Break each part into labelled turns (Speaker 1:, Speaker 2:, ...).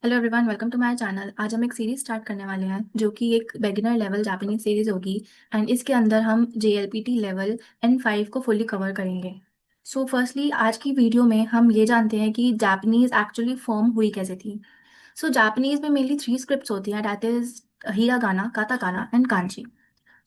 Speaker 1: Hello everyone, welcome to my channel. आज हम एक सीरीज स्टार्ट करने वाले हैं जो कि एक बिगिनर लेवल जापानीज सीरीज होगी। एंड इसके अंदर हम JLPT लेवल N5 को फुल्ली कवर करेंगे। सो फर्स्टली आज की वीडियो में हम ये जानते हैं कि जापानीज एक्चुअली फॉर्म हुई कैसे थी। सो जापानीज में मेनली 3 स्क्रिप्ट्स होती हैं, that is hiragana, katakana and kanji.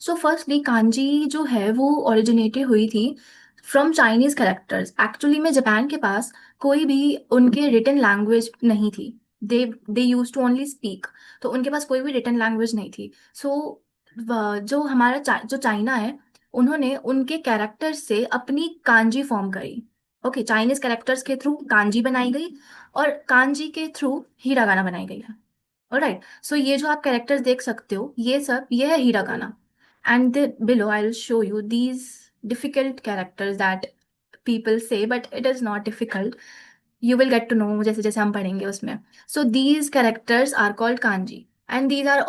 Speaker 1: So firstly kanji जो है वो ओरिजिनेटेड हुई थी फ्रॉम चाइनीज कैरेक्टर्स। एक्चुअली में जापान के पास कोई भी उनके रिटन लैंग्वेज नहीं थी। दे दे यूज टू ओनली स्पीक। तो उनके पास कोई भी रिटन लैंग्वेज नहीं थी। सो जो हमारा जो चाइना है, उन्होंने उनके कैरेक्टर्स से अपनी कांजी फॉर्म करी। ओके, चाइनीज कैरेक्टर्स के थ्रू कांजी बनाई गई और कांजी के थ्रू हीरागाना बनाई गई है। ऑलराइट, सो ये जो आप कैरेक्टर्स देख सकते हो, ये है hiragana. And below I will show you these difficult characters that people say, but it is not difficult. You will get to know जैसे जैसे हम पढ़ेंगे उसमें. So these characters are called kanji, and these are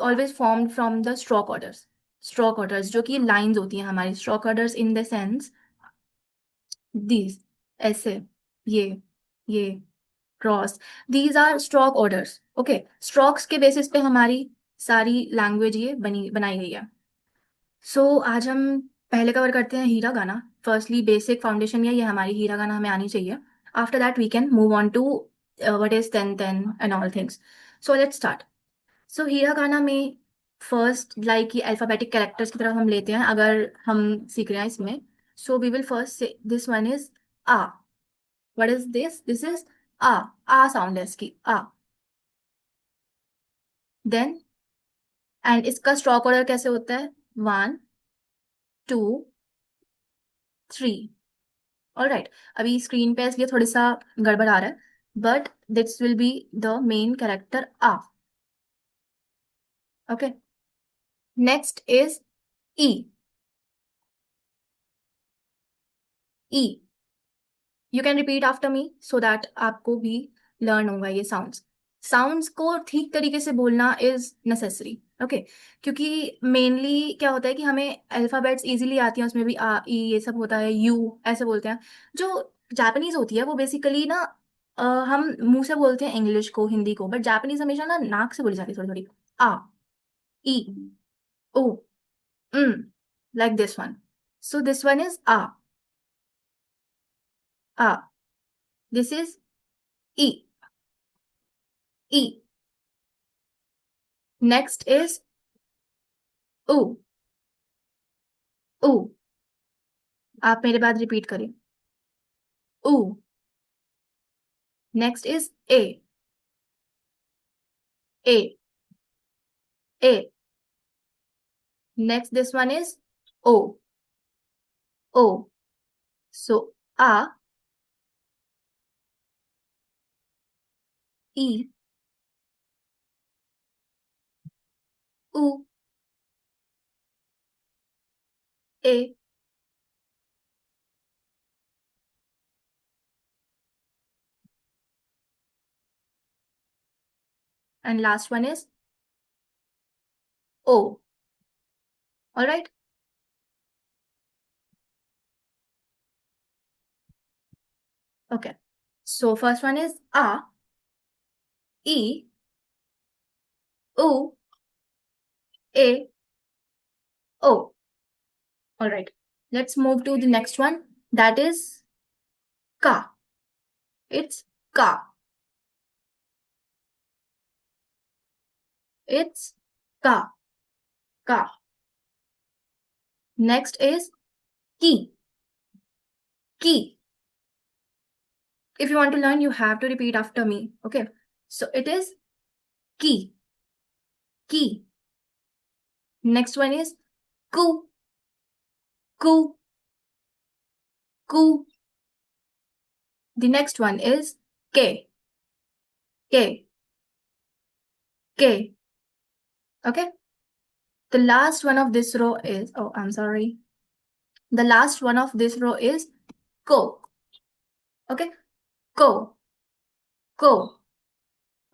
Speaker 1: always formed from the stroke orders. Stroke orders जो कि lines होती हैं हमारी. Stroke orders in the sense these, ऐसे, ये cross, these are stroke orders. Okay, strokes के basis पे हमारी सारी लैंग्वेज ये बनाई गई है. आज हम पहले कवर करते हैं हीरा गाना. फर्स्टली बेसिक फाउंडेशन ये हमारी हीरा गाना हमें आनी चाहिए. After that we can move on to what is ten ten and all things. So let's start. So hiragana में फर्स्ट लाइक ये अल्फाबेटिक कैरेक्टर्स की तरफ हम लेते हैं अगर हम सीख रहे हैं इसमें. So we will first say this one is आ. व्हाट इज दिस इज आ. आ साउंड है इसकी, आ. देन, एंड इसका स्ट्रोक ऑर्डर कैसे होता है? 1, 2, 3. ऑलराइट, अभी स्क्रीन पे इसलिए थोड़ा सा गड़बड़ आ रहा है, but this will be the main character आ. ओके, नेक्स्ट इज ई. ई, you can repeat after me so that आपको भी लर्न होगा ये साउंड्स. साउंड्स को ठीक तरीके से बोलना इज नेसेसरी. ओके, क्योंकि मेनली क्या होता है कि हमें अल्फाबेट्स इजीली आती हैं, उसमें भी आ ई ये सब होता है, यू ऐसे बोलते हैं. जो जापानीज होती है वो बेसिकली ना, हम मुंह से बोलते हैं इंग्लिश को, हिंदी को, बट जापानीज हमेशा ना नाक से बोली जाती है थोड़ी थोड़ी. आ, ई, ओ, like this one. So this one is आ. आ, दिस इज ई. ई, नेक्स्ट इज ऊ. ऊ, आप मेरे बाद रिपीट करें. ऊ, नेक्स्ट इज ए. ए, ए, नेक्स्ट दिस वन इज ओ. ओ, सो आ, ई, ऊ, ए, एंड लास्ट वन इज ओ. Alright, okay. So first one is आ, ई, ऊ, ए, ओ. Alright, let's move to the next one, that is का. इट्स का. It's ka, ka. Next is ki, ki. If you want to learn, you have to repeat after me. Okay. So it is ki, ki. Next one is ku, ku, ku. The next one is ke, ke, ke. Okay. The last one of this row is, oh, I'm sorry. The last one of this row is ko. Okay. Ko, ko.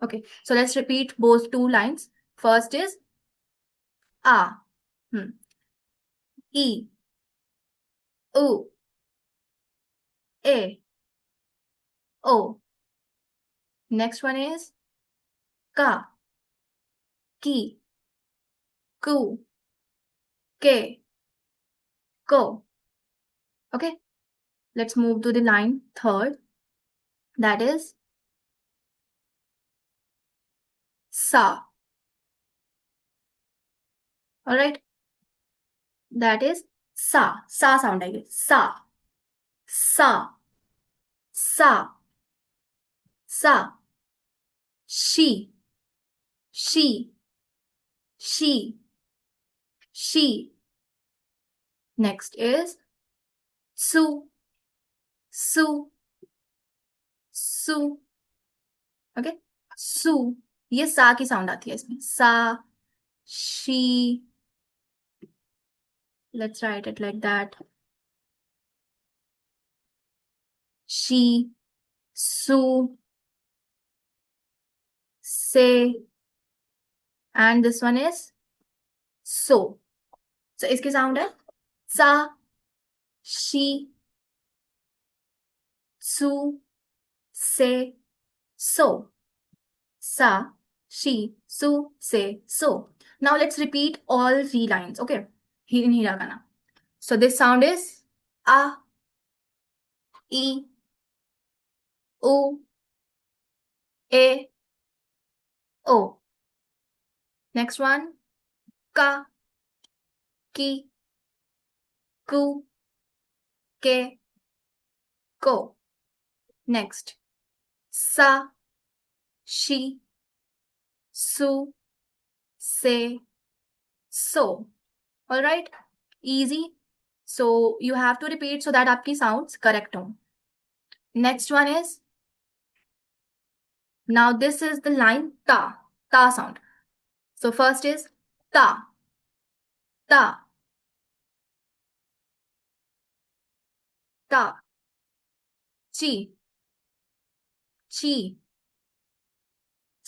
Speaker 1: Okay. So let's repeat both two lines. First is a, e, u, a, o. Next one is का, की, कू, के, को. Okay, let's move to the line third. That is sa. All right, that is sa. Sa sound आएगी. Sa, sa, sa, sa. She, she, she, she. Next is su, su, su. Okay, su. ये सा की sound आती है इसमें. सा, she. Let's write it like that. She, su, se, and this one is so. So इसकी sound है सा, she, su, se, so. Sa, she, su, se, so. Now let's repeat all three lines. Okay, in hiragana. So this sound is a, I, u, e, o. Next one, ka, ki, ku, ke, ko. Next, sa, she, su, se, so. All right, easy. So you have to repeat so that आपकी sounds correct हो. Next one is, now this is the line ta, ta sound. So first is ta, ta, ta, chi, chi,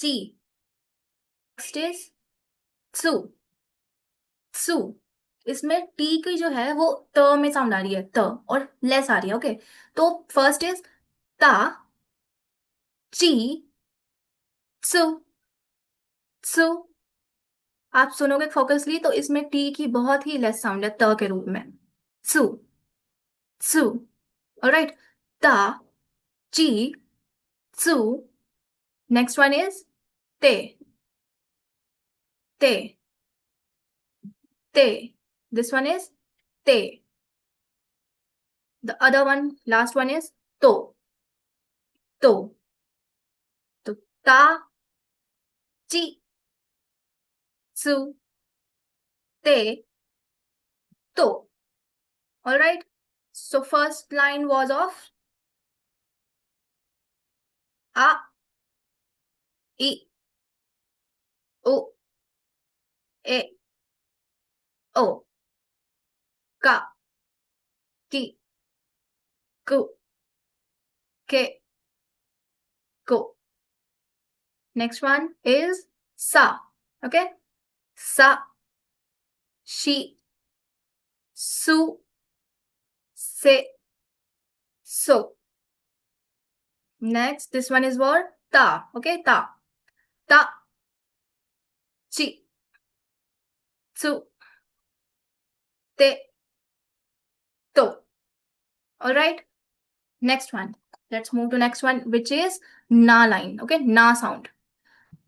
Speaker 1: chi. Next is tsu, tsu. इसमें T की जो है वो त में sound आ रही है, त और लेस आ रही है. ओके, तो फर्स्ट इज ता, ची, त्सु, त्सु. आप सुनोगे फोकसली तो इसमें टी की बहुत ही लेस साउंड है त के रूप में. Tzu, Tzu. ऑलराइट, ता, ची, त्सु. नेक्स्ट वन इज ते, ते, te. This one is te. The other one, last one is to, to. So ta, chi, tsu, te, to. All right. So first line was of a, I, u, e, o. Ka, ki, ku, ke, ko. Next one is sa. Okay. Sa, she, su, se, so. Next, this one is what? Ta. Okay. Ta, ta, chi, tsu, te, to. All right. Next one. Let's move to next one, which is na line. Okay, na sound.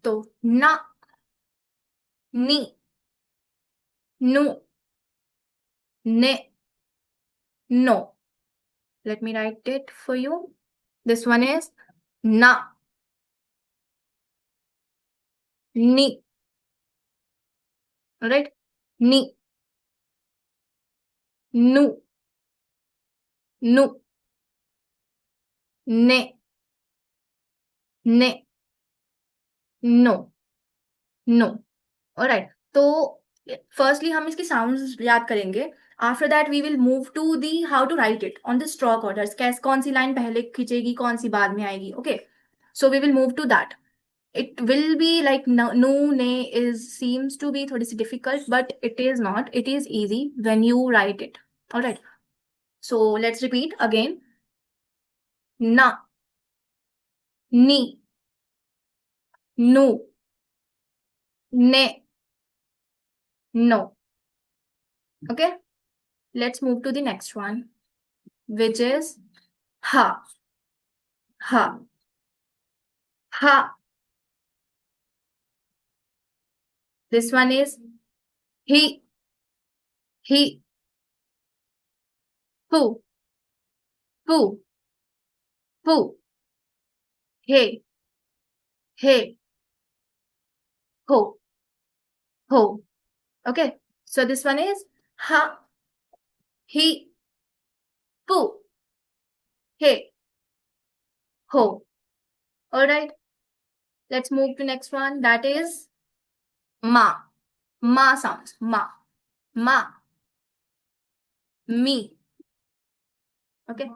Speaker 1: So na, ni, nu, ne, no. Let me write it for you. This one is na, ni. All right, ni, nu, nu, ne, ne, no, no. All right. तो firstly हम इसकी sounds याद करेंगे. After that we will move to the how to write it on the stroke orders. कैस कौन सी line पहले खींचेगी, कौन सी बाद में आएगी. Okay, so we will move to that. It will be like no, no, ne is seems to be थोड़ी सी difficult, but it is not. It is easy when you write it. All right. So let's repeat again. Na, ni, nu, ne, no. Okay, let's move to the next one, which is ha, ha, ha. This one is he, who, who, who, hey, hey, ho. Okay, so this one is ha, he, who, hey, ho. All right, let's move to next one. That is ma. Ma sounds. Ma. Ma. Me. Okay.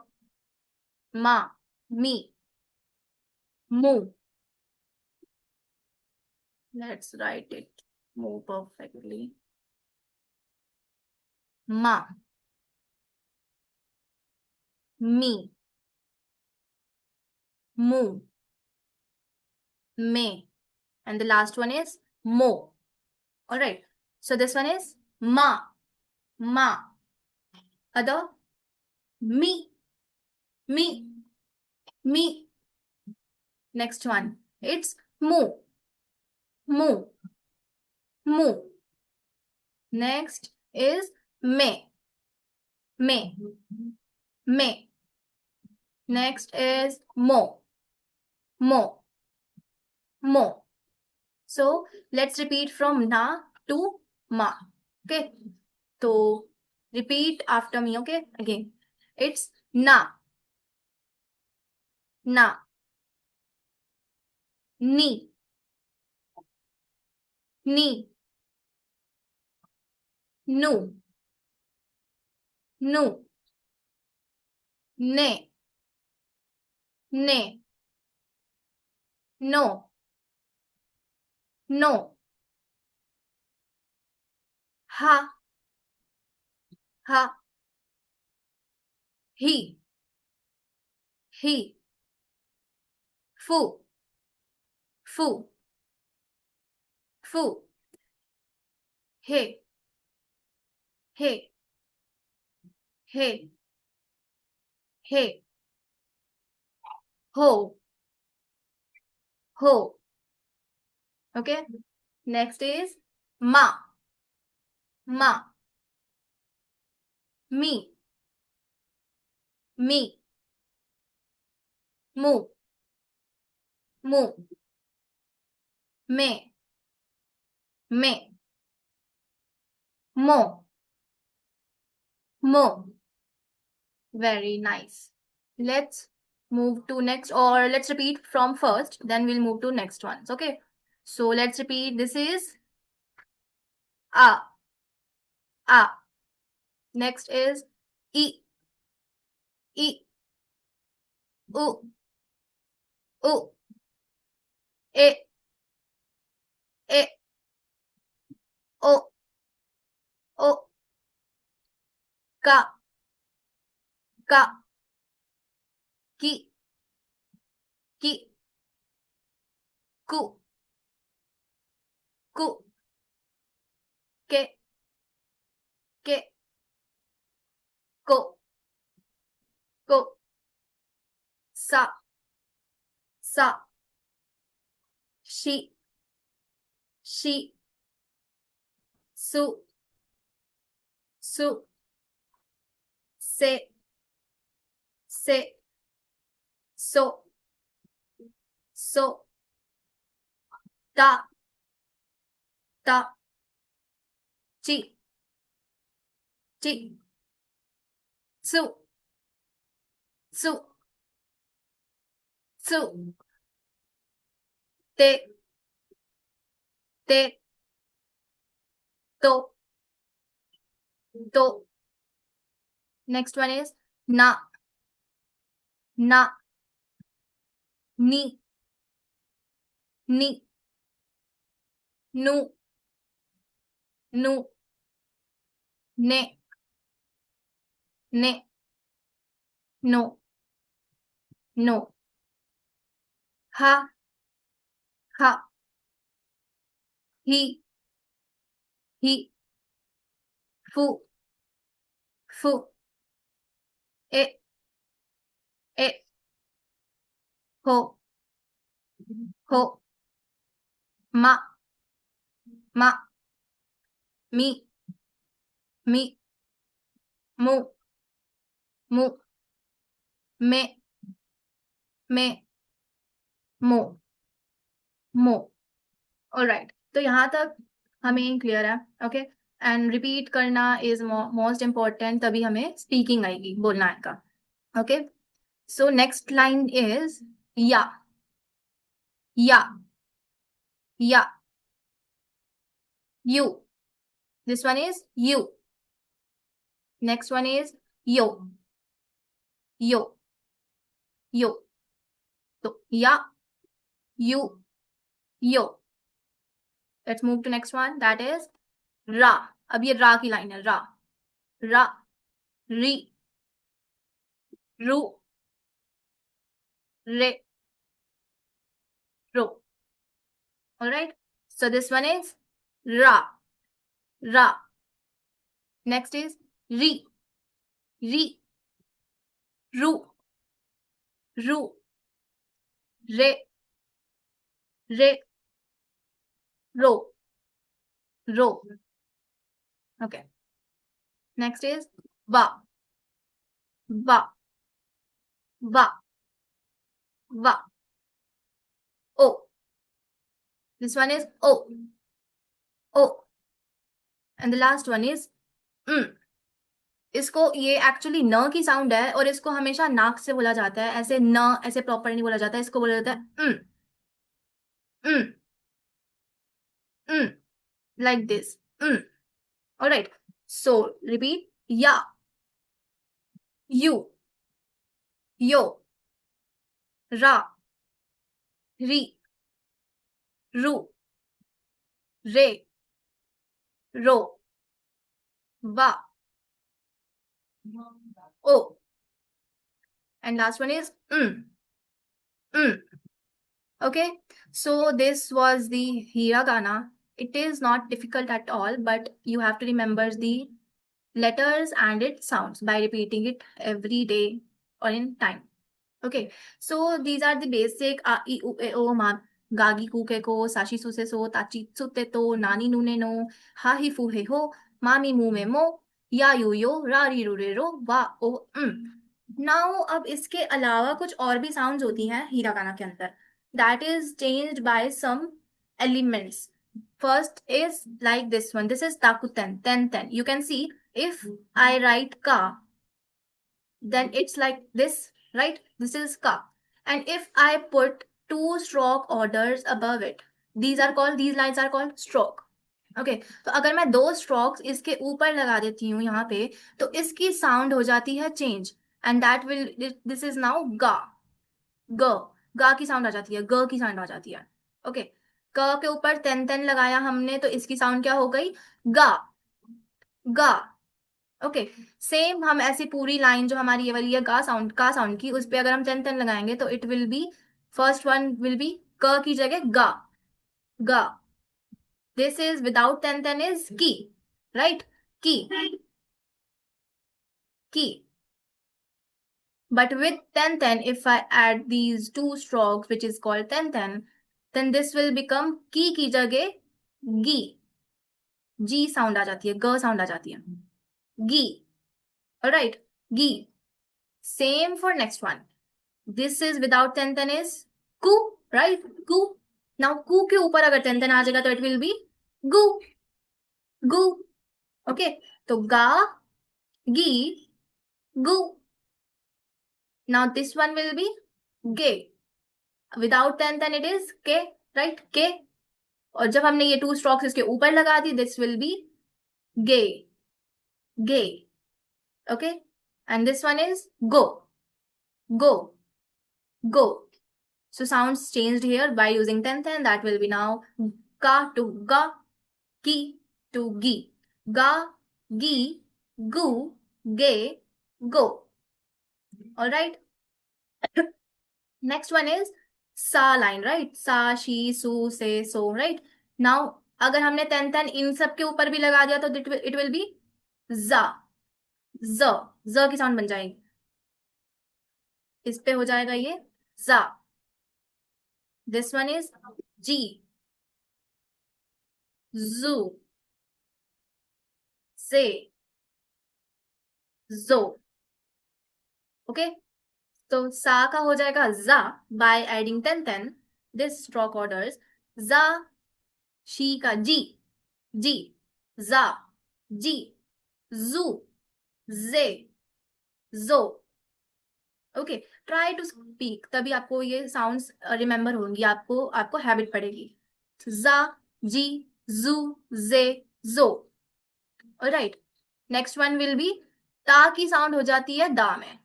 Speaker 1: Ma. Me. Mu. Let's write it more perfectly. Ma. Me. Mu. Me. And the last one is mo. All right. So this one is ma. Ma. Other. Me. Me. Me. Next one. It's mu. Mu. Mu. Next is me. Me. Me. Next is mo. Mo. Mo. So let's repeat from na to ma. Okay. So repeat after me. Okay. Again. It's na. Na. Ni. Ni. Nu. Nu. Ne. Ne. No. No. Ha. Ha. He. He. Fu. Fu. Fu. He. He. He. He. Ho. Ho. Okay. Next is ma. Ma. Me. Me. Mu. Mu. Me. Me. Mo. Mo. Very nice. Let's move to next, or let's repeat from first, then we'll move to next ones. Okay. So let's repeat. This is a. A. Next is e. E. U. U. E. E. O. O. Ka. Ka. Ki. Ki. Ku. Ku. Ke. Ke. Ko. Ko. Sa. Sa. She. She. Su. Su. Se. Se. So. So. Ta. Ta. Chi. Chi. Su. Su. Su. Te. Te. To. To. Next one is na. Na. Ni. Ni. Nu. Nu. Ne. Ne. No. No. Ha. Ha. ही, ही, फू, फू, ए, ए, हो, हो, मा, मा, मी, मी, मु, मु, मे, मे, मो, मो। ऑलराइट, तो यहाँ तक हमें क्लियर है। ओके, एंड रिपीट करना इज मोस्ट इम्पॉर्टेंट, तभी हमें स्पीकिंग आएगी, बोलना आएगा। Okay, so next line is या, या, या, यू। दिस वन इज यू। नेक्स्ट वन इज यो, यो, यो। तो या, यू, यो। Let's move to next one, that is रा। अब ये रा की लाइन है, रा, रा, री, रू, रे, रो। Alright, so this one is ra, ra. Next is ri, ri, ru, ru, re, re, ro, ro. Okay, next is va, va, va, va, o. This one is o, o. And the last one is इसको, ये actually न की sound है और इसको हमेशा नाक से बोला जाता है, ऐसे न ऐसे प्रॉपर नहीं बोला जाता है, इसको बोला जाता है like this. Alright, so repeat, या, यू, यो, रा, री, रू, रे, रो, वा, ओ, and last one is okay, so this was the hiragana. It is not difficult at all, but you have to remember the letters and its sounds by repeating it every day or in time. Okay, so these are the basic a, I, U, E, O, ma, gagi, ku, ke, ko, sashi, su, se, so, tachi, tsute, to, nani, nu, ne, no, ha, hi, fu, he, ho, mami, mu, me, mo, या यू यो, रा री रू रे रो, वा ओ now अब इसके अलावा कुछ और भी साउंड्स होती हैं हीरागाना के अंदर, that is changed by some elements. First is like this one. This is takuten, ten ten. You can see if I write ka, then it's like this, right? This is ka. And if I put two stroke orders above it, these lines are called stroke. Okay तो अगर मैं दो strokes इसके ऊपर लगा देती हूँ यहाँ पे, तो इसकी साउंड हो जाती है change, and that will, this is now गा, ग, गा की साउंड आ जाती है, ग की साउंड आ जाती है. ओके, क के ऊपर तेन तेन लगाया हमने, तो इसकी साउंड क्या हो गई, गा, गा. ओके, सेम हम ऐसी पूरी लाइन जो हमारी ये वाली है गा साउंड, का साउंड की, उस पे अगर हम तेन तेन लगाएंगे तो it will B, first one will be क की जगह गा, गा. This is without ten is key, right? Key, key. But with ten, if I add these two strokes, which is called ten, then this will become की जगह गी, जी sound आ जाती है, ग साउंड आ जाती है, गी. Alright, गी. Same for next one. This is without ten is ku, right? Ku. Now ku के ऊपर अगर ten आ जाएगा तो it will be gu, gu. Okay, तो गा, गी, gu. Now this one will be ge. Without then it is ke, right? Ke. और जब हमने ये टू स्ट्रोक्स इसके ऊपर लगा दी, this will be ge, ge. Okay, and this one is go, go, go. So sounds changed here by using ten. That will be now ka to ga, ki to gi, ga, gi, gu, ge, go. All right. Next one is sa line, right? Sa, she, su, se, so, right? Now अगर हमने तेन तेन इन सब के ऊपर भी लगा दिया तो इट विल बी जा, ज ज की साउंड बन जाएगी। इस पे हो जाएगा ये जा। दिस वन इज जी, जू, से, जो। ओके, तो सा का हो जाएगा जा बाय एडिंग तेन तेन, दिस स्ट्रोक ऑर्डर्स। जा, शी का जी, जी, जा, जी, जू, जे, जो। ओके, ट्राई टू स्पीक, तभी आपको ये साउंड्स रिमेम्बर होंगी, आपको आपको हैबिट पड़ेगी। जा, जी, जू, जे, जो। Right. Next one will be ता की साउंड हो जाती है दा में।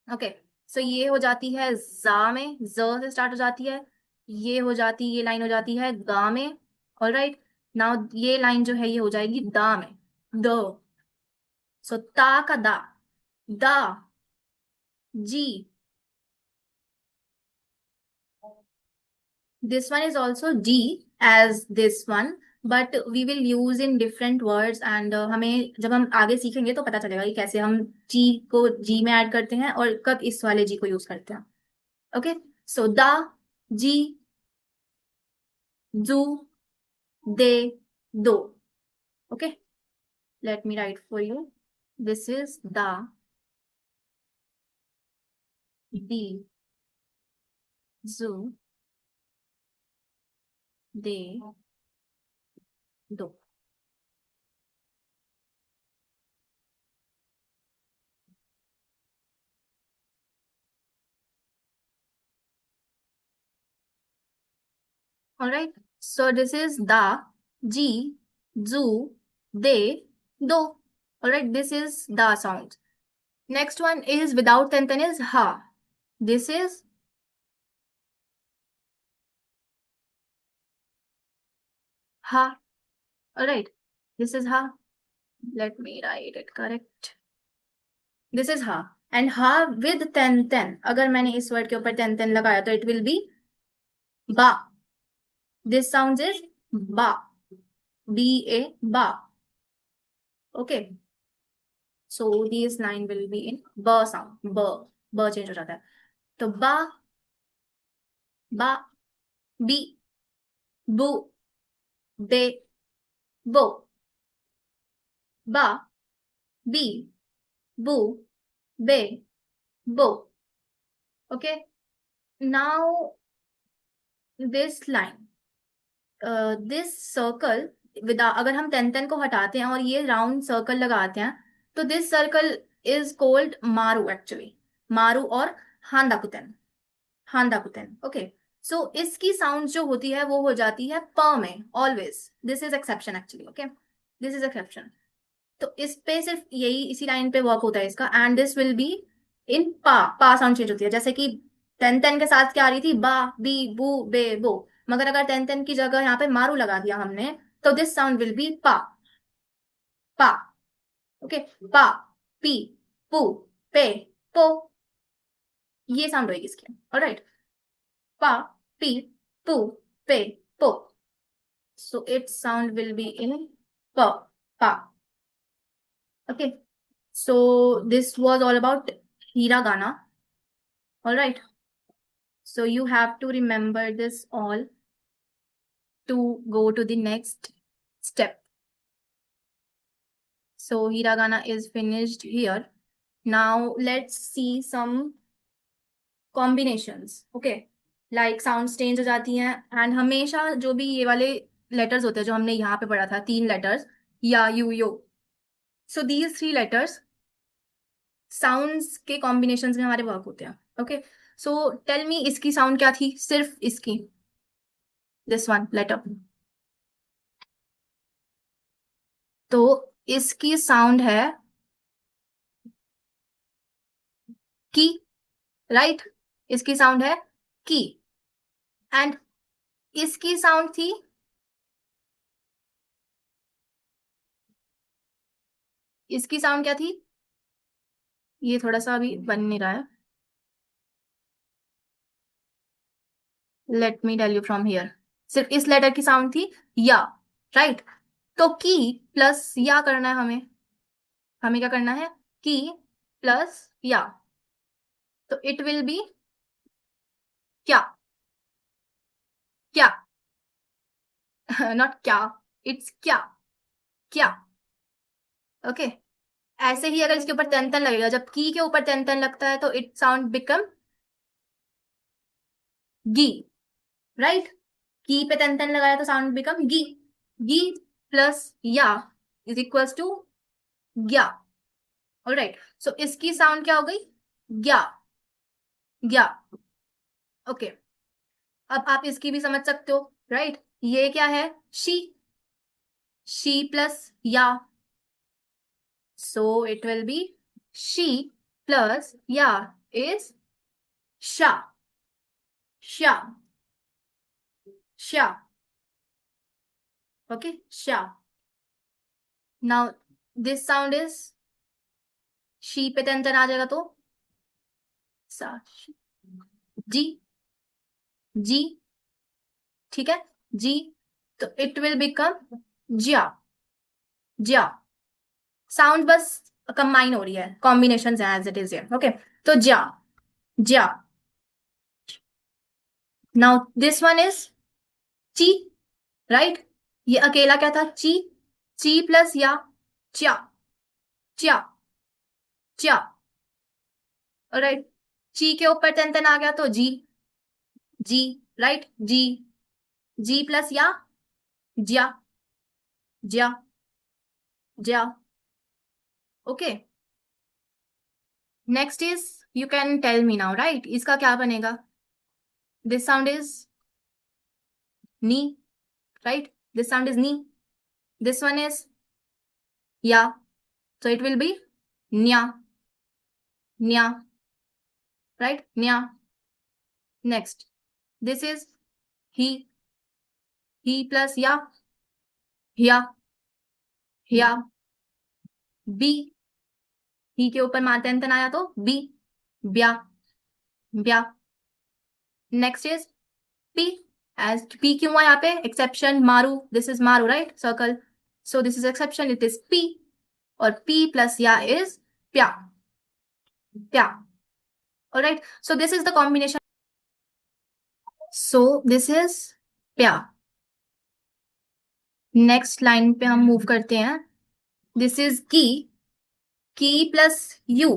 Speaker 1: ओके, सो ये हो जाती है जा में, ज से स्टार्ट हो जाती है। ये हो जाती, ये लाइन हो जाती है गा में। ऑलराइट, नाउ ये लाइन जो है ये हो जाएगी दा में, द। सो ता का दा, दा, जी। This one is also G as this one, but we will use in different words and हमें जब हम आगे सीखेंगे तो पता चलेगा कि कैसे हम G को G में ऐड करते हैं और कब इस वाले G को यूज करते हैं। ओके, सो दा, जी, जू, दे, दो। Okay, let me write for you. This is दा, दी, जू, दे, दो। Alright, so this is da, ji, zu, de, do. Alright, this is da sound. Next one is without tentan is ha. This is ha. Alright, this is ha. Let me write it correct. This is ha. And ha with ten. अगर मैंने इस word के ऊपर ten लगाया तो it will be ba. This sound is ba. B-A, ba. Okay. So these line will be in ba sound. Ba. Ba change हो जाता है. तो ba, ba, बी, बू, बे, बो, बा, बी, बू, बे, बो। Okay, now this line, this circle, विदा अगर हम तेन को हटाते हैं और ये राउंड सर्कल लगाते हैं तो दिस सर्कल इज कॉल्ड मारू एक्चुअली। मारू और हांदाकुतेन, हांदाकुतेन। ओके, सो इसकी साउंड जो होती है वो हो जाती है प में always. This is exception actually. Okay, this is exception. तो इस पे सिर्फ यही इसी लाइन पे वर्क होता है इसका, and this will be in पा साउंड चेंज होती है। जैसे कि तेन के साथ क्या आ रही थी, बा, बी, बू, बे, बो। मगर अगर तेन की जगह यहाँ पे मारू लगा दिया हमने तो दिस साउंड विल बी पा, पा। ओके, पा, पी, पू, पे, पो। ये साउंड होगी इसकी। ऑलराइट, पा, पी, पू, पे, पो। So it's sound will be in प, पा। Okay, so this was all about hiragana. All right. So you have to remember this all to go to the next step. So hiragana is finished here. Now let's see some combinations. Okay, like sounds change हो जाती हैं and हमेशा जो भी ये वाले letters होते हैं जो हमने यहाँ पे पढ़ा था, 3 letters या यू यो, so these 3 letters साउंड्स के कॉम्बिनेशंस में हमारे वर्क होते हैं। ओके, सो टेल मी इसकी साउंड क्या थी, सिर्फ इसकी, दिस वन लेटर। तो इसकी साउंड है की, राइट? इसकी साउंड है की। एंड इसकी साउंड थी, इसकी साउंड क्या थी? ये थोड़ा सा अभी बन नहीं रहा है, let me tell you from here. सिर्फ इस लेटर की साउंड थी या, राइट। तो की प्लस या करना है हमें। हमें क्या करना है? की प्लस या। तो इट विल बी क्या? क्या? नॉट क्या, इट्स क्या। क्या। ओके। ऐसे ही अगर इसके ऊपर तन तन लगेगा, जब की के ऊपर तन तन लगता है तो इट साउंड बिकम गी, राइट। की पे तन तन लगाया तो साउंड बिकम गी। गी प्लस या इज इक्वल्स टू ग्या। ऑलराइट, सो इसकी साउंड क्या हो गई? ग्या। ग्या। ओके। अब आप इसकी भी समझ सकते हो, राइट। ये क्या है? शी। शी प्लस या, so it will B she plus या इज शा। शा। शा। ओके, शा। Now this sound is, she पे टेंशन आ जाएगा तो सा। जी। जी। ठीक है। जी। तो इट विल बिकम ज्या। ज्या। साउंड बस कंबाइन हो रही है, कॉम्बिनेशन है एज इट इज है। ओके, तो ज्या। ज्या। नाउ दिस वन इज ची, राइट। ये अकेला क्या था? ची। ची प्लस या, च्या। च्या। च्या। राइट। ची के ऊपर टेन टेन आ गया तो जी। जी, राइट। जी। जी प्लस या, ज्या। ज्या। ज्या। Okay. Next is, you can tell me now, right, इसका क्या बनेगा? दिस साउंड इज नी, राइट। दिस साउंड इज नी। दिस वन इज या, so it will be nya. Nya, right? Nya. Next, this is he. He plus ya. Ya. Ya. B. ही के ऊपर मातेंतन आया तो बी। ब्या। ब्या। नेक्स्ट इज पी। एज पी क्यों हुआ यहाँ पे? एक्सेप्शन मारू, दिस इज मारू, right, circle. So this is exception, it is पी। और पी प्लस या इज प्या। प्या। Alright, so this is the combination. So this is प्या। नेक्स्ट लाइन पे हम मूव करते हैं। दिस इज की। की प्लस यू,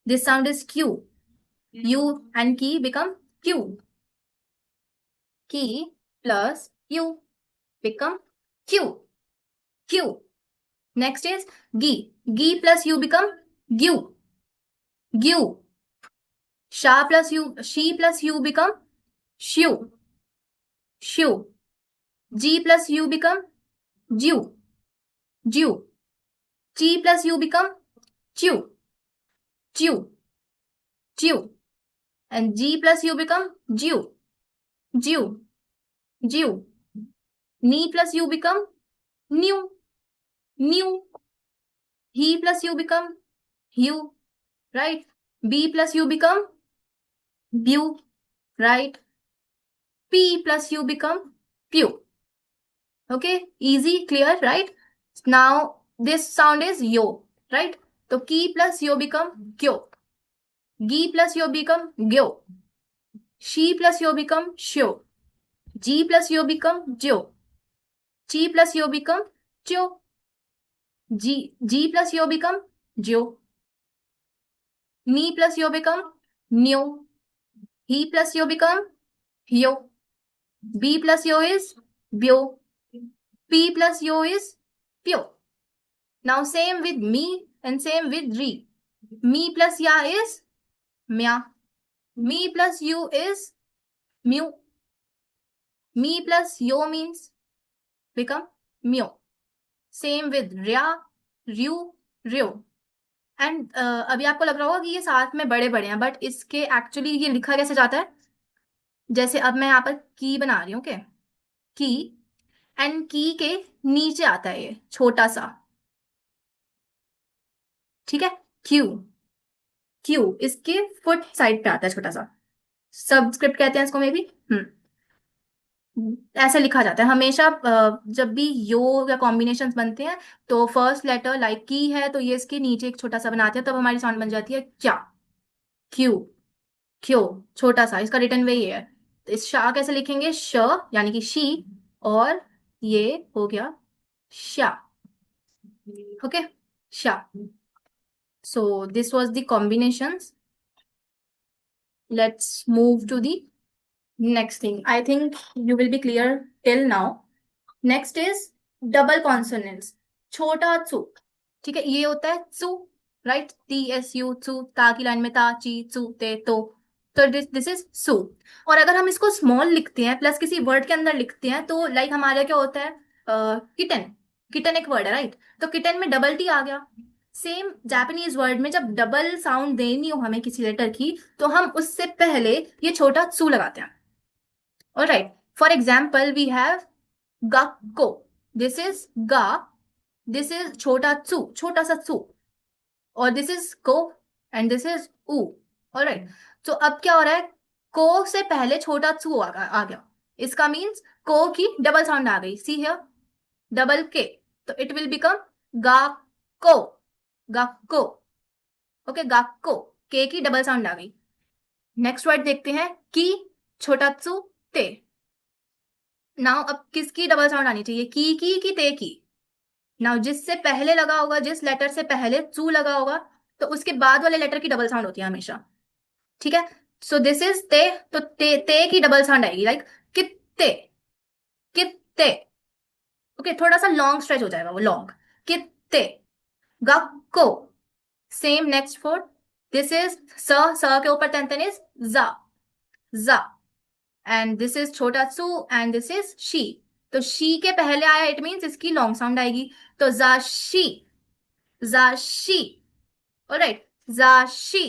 Speaker 1: this sound is Q. You and की बिकम क्यू। की प्लस यू बिकम क्यू। क्यू। नेक्स्ट इज गी। गी प्लस यू बिकम ग्यू। ग्यू। शा प्लस यू, शी प्लस यू बिकम श्यू। श्यू। जी प्लस यू बिकम ज्यू। ज्यू। ची प्लस यू बिकम च्यू। च्यू। च्यू। एंड जी प्लस यू बिकम ज्यू। ज्यू। ज्यू। नी प्लस यू बिकम न्यू। न्यू। ही प्लस यू बिकम ह्यू, राइट। बी प्लस यू बिकम ब्यू, right. P plus U become pew. Okay, easy, clear, right? Now this sound is yo, right? So ki plus yo become kyo. Gi plus yo become gyo. She plus yo become shyo. G plus yo become jo. Chi plus yo become cho. G plus yo become jo. Ni plus yo become nyo. He plus yo become hyo. B plus yo is byo. P plus yo is pyo. Now same with me and same with re. Me plus ya is mya. Me plus you is mu. Me plus yo means become mu. Same with rya, ryu, ryo. And अभी आपको लग रहा होगा कि ये साथ में बड़े बड़े हैं, बट इसके एक्चुअली ये लिखा कैसे जाता है? जैसे अब मैं यहाँ पर की बना रही हूँ, क्या की, एंड की के नीचे आता है ये छोटा सा, ठीक है, क्यू। क्यू इसके फुट साइड पे आता है छोटा सा, सबस्क्रिप्ट कहते हैं इसको मे बी। ऐसे लिखा जाता है हमेशा। जब भी यो या कॉम्बिनेशंस बनते हैं तो फर्स्ट लेटर लाइक की है तो ये इसके नीचे एक छोटा सा बनाते हैं, तब हमारी साउंड बन जाती है क्या, क्यू, क्यों, छोटा सा। इसका रिटर्न वे ये है। तो इस शा कैसे लिखेंगे, श यानी कि शी, और ये हो गया शा। ओके, शा। So this was the combinations. Let's move to the next thing. I think you will be clear till now. Next is double consonants. छोटा चू, ठीक है, ये होता है चू, राइट, टी एस यू चू, ता की लाइन में ता ची चू ते तो दिस इज सू। और अगर हम इसको स्मॉल लिखते हैं प्लस किसी वर्ड के अंदर लिखते हैं तो लाइक हमारे क्या होता है, किटन, किटन एक वर्ड है राइट, तो किटन में डबल टी आ गया। सेम जापानीज वर्ड में जब डबल साउंड देनी हो हमें किसी लेटर की तो हम उससे पहले ये छोटा चू लगाते हैं। All right. For example, we have gakko. This is ga. This is छोटा चू, छोटा सा चू, और दिस इज को, एंड दिस इज ऊ। All right. तो अब क्या हो रहा है, को से पहले छोटा चू आ गया। इसका मीन्स को की डबल साउंड आ गई। सी हियर, डबल के, तो इट विल बिकम गाको, गाको। ओके, गाको, के की डबल साउंड आ गई। नेक्स्ट वर्ड देखते हैं, की, छोटा चू ते। नाउ अब किसकी डबल साउंड आनी चाहिए, की ते की। नाउ जिससे पहले लगा होगा, जिस लेटर से पहले चू लगा होगा, तो उसके बाद वाले लेटर की डबल साउंड होती है हमेशा, ठीक है। सो दिस इज ते, तो ते की डबल साउंड आएगी लाइक कित्ते, कित्ते। ओके, थोड़ा सा लॉन्ग स्ट्रेच हो जाएगा वो, लॉन्ग, कित्ते। गक्को, same next for, this is स के ऊपर तेन इज जा, जा, एंड दिस इज छोटा सू, एंड दिस इज शी। तो शी के पहले आया, इट मीन्स इसकी लॉन्ग साउंड आएगी, तो जाशी, जाशी। ऑलराइट, जाशी।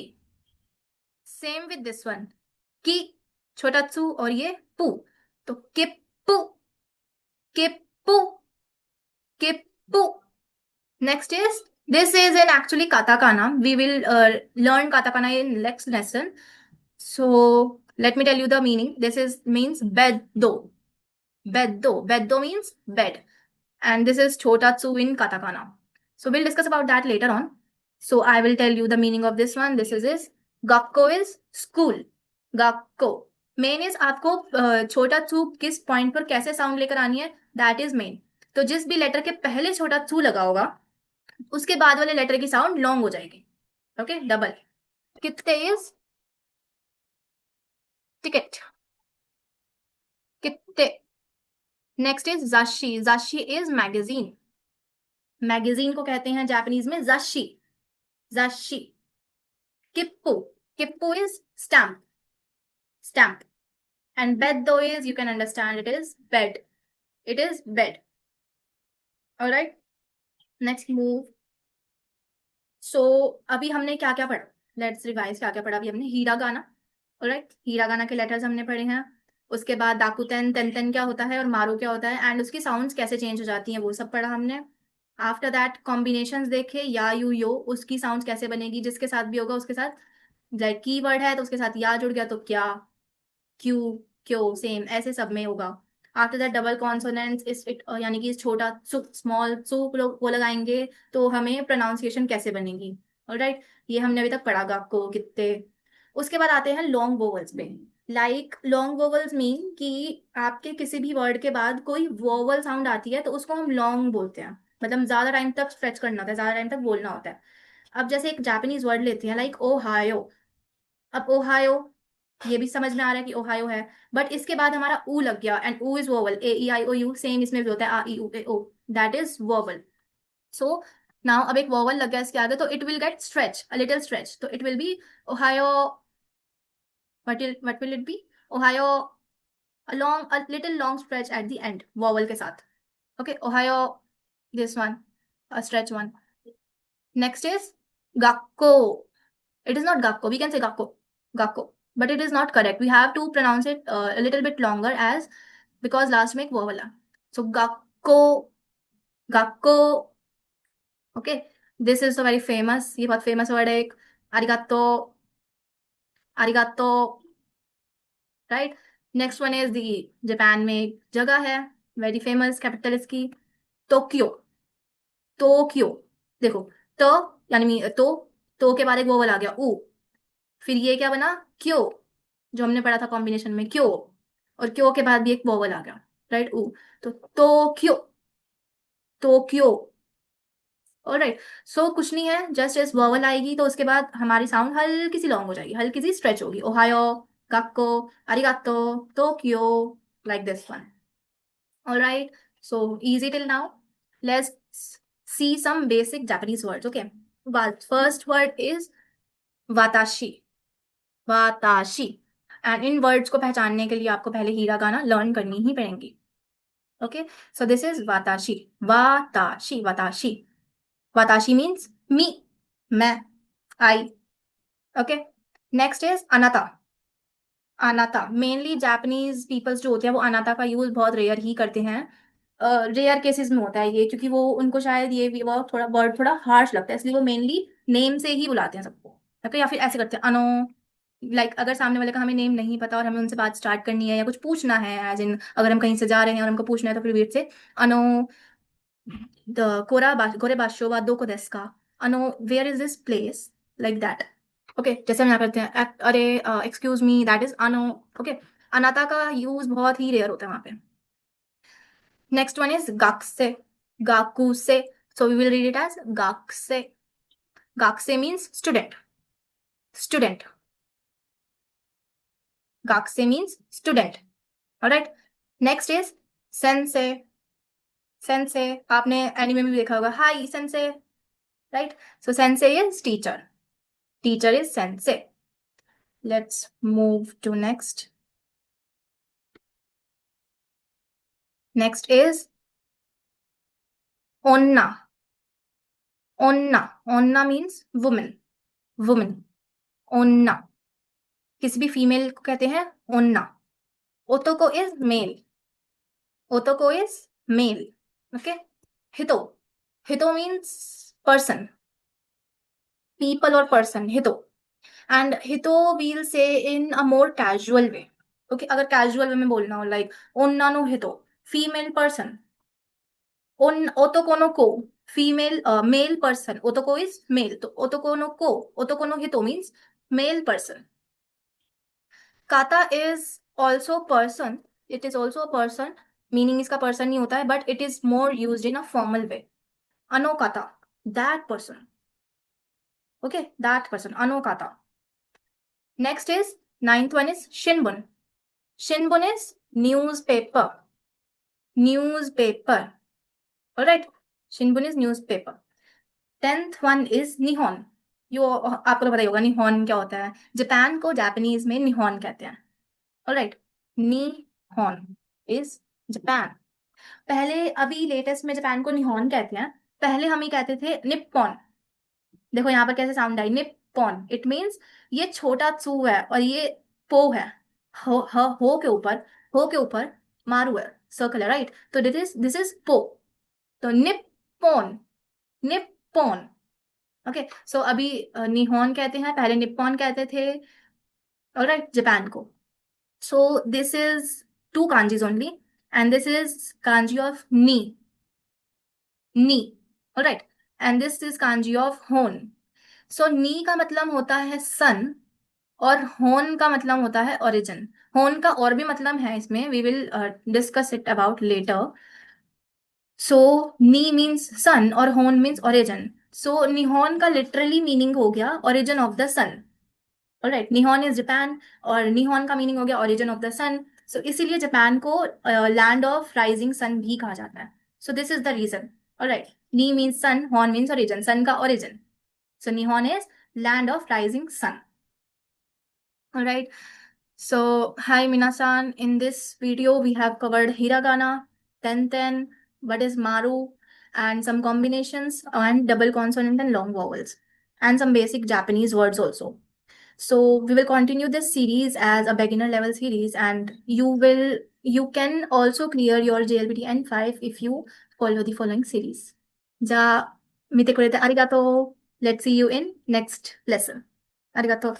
Speaker 1: सेम विद दिस वन, की, छोटा सू, और ये पू, तो किप्पू, किप्पू, किप्पू। Next is, this is in actually katakana. We will learn katakana in next lesson. So let me tell you the meaning. This is means beddo. Beddo. Beddo means bed. And this is chotatsu in katakana. So we'll discuss about that later on. So I will tell you the meaning of this one. This is gakko is school. Gakko. Main is आपको छोटा चू किस point पर कैसे sound लेकर आनी है, that is main. तो जिस भी लेटर के पहले छोटा चू लगा होगा उसके बाद वाले लेटर की साउंड लॉन्ग हो जाएगी। Okay, double. कितने इज टिकट, कितने। नेक्स्ट इज जाशी, जाशी इज मैगजीन। मैगजीन को कहते हैं जापानीज में जाशी, जाशी। किप्पू, किप्पू इज स्टैम्प, स्टैम्प। एंड बेड दो is, you can understand, it is bed, it is bed. Alright, next move. So अभी हमने क्या क्या पढ़ा, लेट्स रिवाइज, क्या क्या पढ़ा अभी हमने, हीरा गाना। ऑलराइट, हीरा गाना के लेटर्स हमने पढ़े हैं। उसके बाद दाकुतेन, तेन क्या होता है और मारो क्या होता है, एंड उसकी साउंड्स कैसे चेंज हो जाती हैं, वो सब पढ़ा हमने। आफ्टर दैट कॉम्बिनेशंस देखे, या यू यो, उसकी साउंड्स कैसे बनेगी, जिसके साथ भी होगा उसके साथ, लाइक की वर्ड है तो उसके साथ या जुड़ गया तो क्या, क्यू, क्यो, सेम ऐसे सब में होगा। आफ्टर दैट डबल कॉन्सोनेंट्स, इस इट यानी कि छोटा सु, स्मॉल सु वो लगाएंगे तो हमें प्रोनाउंसिएशन कैसे बनेगी। ऑलराइट, ये हमने अभी तक पढ़ा आपको कितने। उसके बाद आते हैं लॉन्ग वोवल्स पे। लाइक लॉन्ग वोवल्स मीन कि आपके किसी भी वर्ड के बाद कोई वोवल साउंड आती है तो उसको हम लॉन्ग बोलते हैं, मतलब ज्यादा टाइम तक स्ट्रेच करना होता है, ज्यादा टाइम तक बोलना होता है। अब जैसे एक जापानीज वर्ड लेते हैं लाइक ओहायो। अब ओहायो, ये भी समझ में आ रहा है कि ओहायो है, बट इसके बाद हमारा ऊ लग गया, एंड ऊ is vowel, A E I O U, same इसमें भी होता है आ ई उ ए ओ, that is vowel. So now अब एक वोवल लग गया इसके आगे तो it will get stretch, a little stretch, तो इट विल बी ओहायो। what will it be, ओहायो, a little long stretch at the end vowel के साथ। okay, Ohio, this one, a stretch one। next is gakko। it is not gakko, we can say gakko, gakko, but it is not correct, we have to pronounce it a little bit longer as, because last में एक vowel है। so gakko, gakko। okay, this is a very famous, ये बहुत famous word है एक, arigato, arigato, right। Next one is the, Japan में एक जगह है वेरी फेमस, कैपिटल इसकी टोक्यो। टोक्यो, देखो, तो यानी तो के बाद एक वोवल आ गया ऊ, फिर ये क्या बना, क्यो, जो हमने पढ़ा था कॉम्बिनेशन में क्यो, और क्यो के बाद भी एक वोवल आ गया, राइट, ऊ। तो टोक्यो, टोक्यो। ऑलराइट, सो कुछ नहीं है, जस्ट इस वॉवल आएगी तो उसके बाद हमारी साउंड हल्की सी लॉन्ग हो जाएगी, हल्की सी स्ट्रेच होगी, ओहायो, गाक्को, अरिगातो, Tokyo, like this one. Alright, so easy till now, let's see some basic Japanese words, okay. First word is वाताशी, वाताशी। एंड इन वर्ड्स को पहचानने के लिए आपको पहले हीरागाना लर्न करनी ही पड़ेंगी, ओके। सो दिस इज वाताशी, वाताशी, वाताशी। वाताशी मीन्स मी, मैं, आई, ओके। नेक्स्ट इज अनाता, अनाता। मेनली जापानीज पीपल्स जो होते हैं वो अनाता का यूज बहुत रेयर ही करते हैं, रेयर केसेस में होता है ये, क्योंकि वो उनको शायद ये वो थोड़ा वर्ड थोड़ा हार्श लगता है, इसलिए वो मेनली नेम से ही बुलाते हैं सबको, ओके। या फिर ऐसे करते हैं अनो, लाइक अगर सामने वाले का हमें नेम नहीं पता और हमें उनसे बात स्टार्ट करनी है या कुछ पूछना है, एज इन अगर हम कहीं से जा रहे हैं और हमको पूछना है तो फिर वेट से अनो the Kore basho wa doko desu ka? Where is this place? Like that. Okay, जैसे हम यहाँ करते हैं अरे एक्सक्यूज मी, दैट इज अनो, ओके। अनाता का यूज बहुत ही रेयर होता है वहां पे। नेक्स्ट वन इज गाक्से, गाकुसे, so we will read it as गाक्से। गाक्से मीन्स स्टूडेंट, स्टूडेंट, गाक्से means student, alright. Next is सेंसे, सेंसे आपने एनिमे में भी देखा होगा, हाई सेंसे, राइट। सो सेंसे is teacher, teacher is sensei. Let's move to next. Next is onna, onna, onna means woman, woman, onna। किसी भी फीमेल को कहते हैं onna। ओतोको is male, ओतोको is male, okay। हितो, हितो means person, people or person, हितो। and hito we'll say in a more casual way, okay। अगर casual way में बोलना हो, like onna no hito, female person, on otoko no ko, female, male person, otoko is male, तो otoko no ko, otoko no hito means male person। kata is also person, it is also a person, meaning इसका person नहीं होता है, but it is more used in a formal way। anokata, that person, okay, that person, anokata। next is ninth one is shinbun, shinbun is newspaper, newspaper, alright, shinbun is newspaper। 10th one is निहॉन, यो आपको तो पता ही होगा निहॉन क्या होता है, Japan को जापानीज में निहॉन कहते हैं, ऑलराइट। निहॉन इज जापान। पहले अभी लेटेस्ट में जापान को निहॉन कहते हैं, पहले हम ही कहते थे निप्पॉन। देखो यहाँ पर कैसे sound I, Nippon, it means ये छोटा tsू है और ये पो है, हो के ऊपर, हो के ऊपर मारू है, सर्कल है, राइट। तो दिस इज पो, तो निप्पॉन, निप्पॉन, ओके। सो अभी निहॉन कहते हैं, पहले निप्पॉन कहते थे, ऑलराइट, जापान को। So this is two kanjis only, and this is kanji of नी, नी, alright, and this is kanji of होन। सो नी का मतलब होता है सन, और होन का मतलब होता है ओरिजिन। होन का और भी मतलब है इसमें, we will discuss it about later. So नी मीन्स सन और होन मीन्स ओरिजिन। सो निहॉन का लिटरली मीनिंग हो गया origin of the sun, alright. निहॉन इज जापान और निहॉन का मीनिंग हो गया origin of the sun. So इसीलिए जापान को लैंड ऑफ राइजिंग सन भी कहा जाता है। So this is the reason, alright. नी मीन्स सन, हॉन मीन्स ओरिजिन, सन का ओरिजिन। सो निहॉन is land of rising sun, alright. So, hi minasan. In this video, we have covered hiragana, ten, what is maru, and some combinations and double consonant and long vowels, and some basic Japanese words also. So we will continue this series as a beginner level series, and you can also clear your JLPT N5 if you follow the following series. Ja mite kurete arigato. Let's see you in next lesson. Arigato.